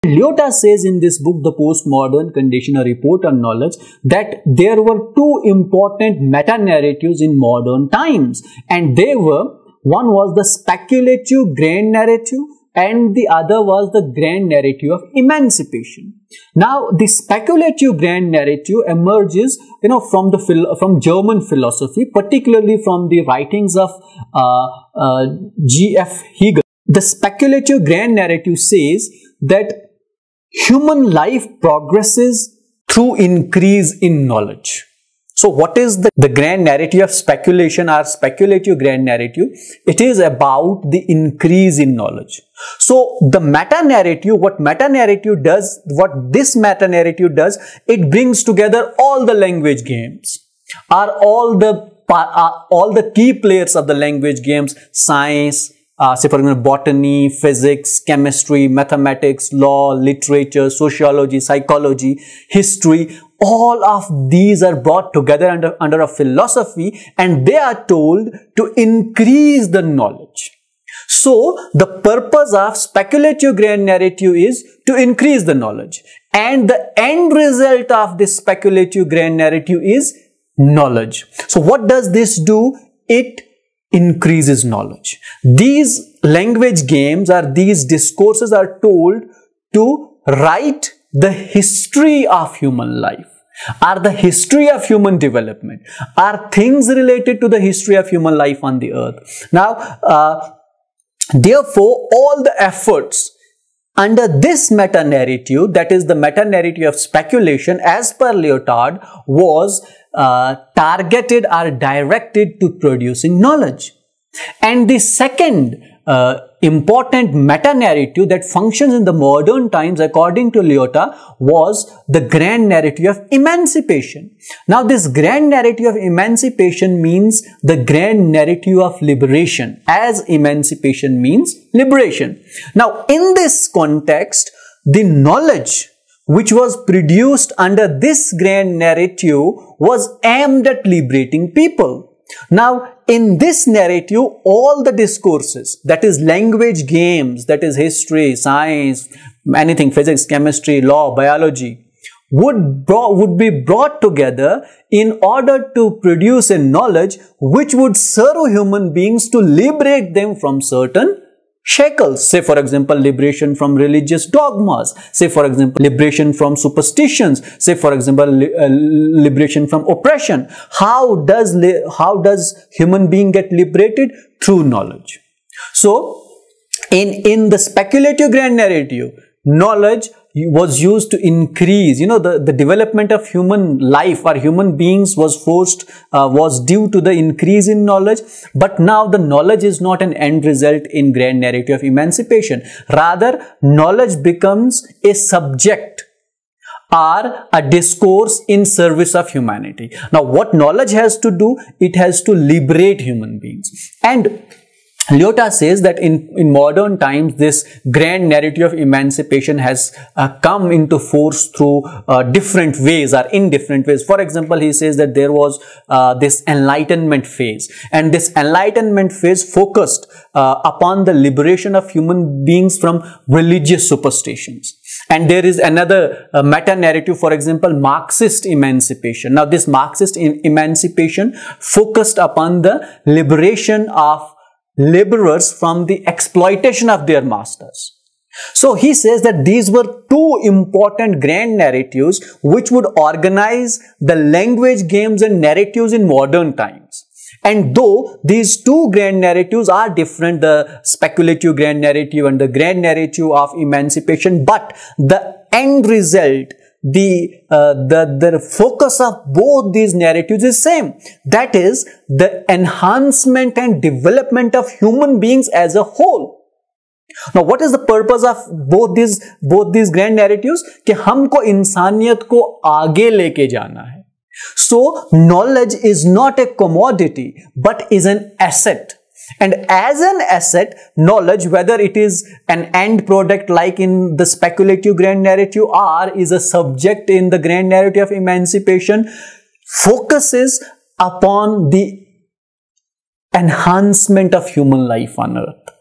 Lyotard says in this book, The Postmodern Condition, a report on knowledge, that there were two important meta-narratives in modern times, and they were, one was the speculative grand narrative and the other was the grand narrative of emancipation. Now, the speculative grand narrative emerges, from German philosophy, particularly from the writings of G.F. Hegel. The speculative grand narrative says that human life progresses through increase in knowledge. So what is the grand narrative of speculation or speculative grand narrative? It is about the increase in knowledge. So the meta-narrative, what this meta-narrative does, it brings together all the language games, or all the key players of the language games, science, say for example, botany, physics, chemistry, mathematics, law, literature, sociology, psychology, history. All of these are brought together under a philosophy, and they are told to increase the knowledge. So, the purpose of speculative grand narrative is to increase the knowledge, and the end result of this speculative grand narrative is knowledge. So, what does this do? It increases knowledge. These language games or these discourses are told to write the history of human life, or the history of human development, are things related to the history of human life on the earth. Now, therefore, all the efforts under this meta-narrative, that is the meta-narrative of speculation, as per Lyotard, was targeted or directed to producing knowledge. And the second important meta-narrative that functions in the modern times, according to Lyotard, was the grand narrative of emancipation. Now, this grand narrative of emancipation means the grand narrative of liberation, as emancipation means liberation. Now, in this context, the knowledge which was produced under this grand narrative was aimed at liberating people. Now, in this narrative, all the discourses, that is language games, that is history, science, anything, physics, chemistry, law, biology, would be brought together in order to produce a knowledge which would serve human beings to liberate them from certain shackles. Say for example, liberation from religious dogmas. Say for example, liberation from superstitions. Say for example, liberation from oppression. How does human being get liberated? Through knowledge. So, in the speculative grand narrative, knowledge was used to increase, the development of human life or human beings was due to the increase in knowledge. But now the knowledge is not an end result in grand narrative of emancipation. Rather, knowledge becomes a subject or a discourse in service of humanity. Now, what knowledge has to do? It has to liberate human beings. And Lyotard says that in modern times, this grand narrative of emancipation has come into force through different ways or in different ways. For example, he says that there was this Enlightenment phase, and this Enlightenment phase focused upon the liberation of human beings from religious superstitions. And there is another meta-narrative, for example, Marxist emancipation. Now, this Marxist emancipation focused upon the liberation of laborers from the exploitation of their masters. So he says that these were two important grand narratives which would organize the language games and narratives in modern times. And though these two grand narratives are different, the speculative grand narrative and the grand narrative of emancipation, but the end result, the focus of both these narratives is same. That is the enhancement and development of human beings as a whole. Now, what is the purpose of both these grand narratives? कि हमको इंसानियत को आगे लेके जाना है. So, knowledge is not a commodity, but is an asset. And as an asset, knowledge, whether it is an end product like in the speculative grand narrative or is a subject in the grand narrative of emancipation, focuses upon the enhancement of human life on earth.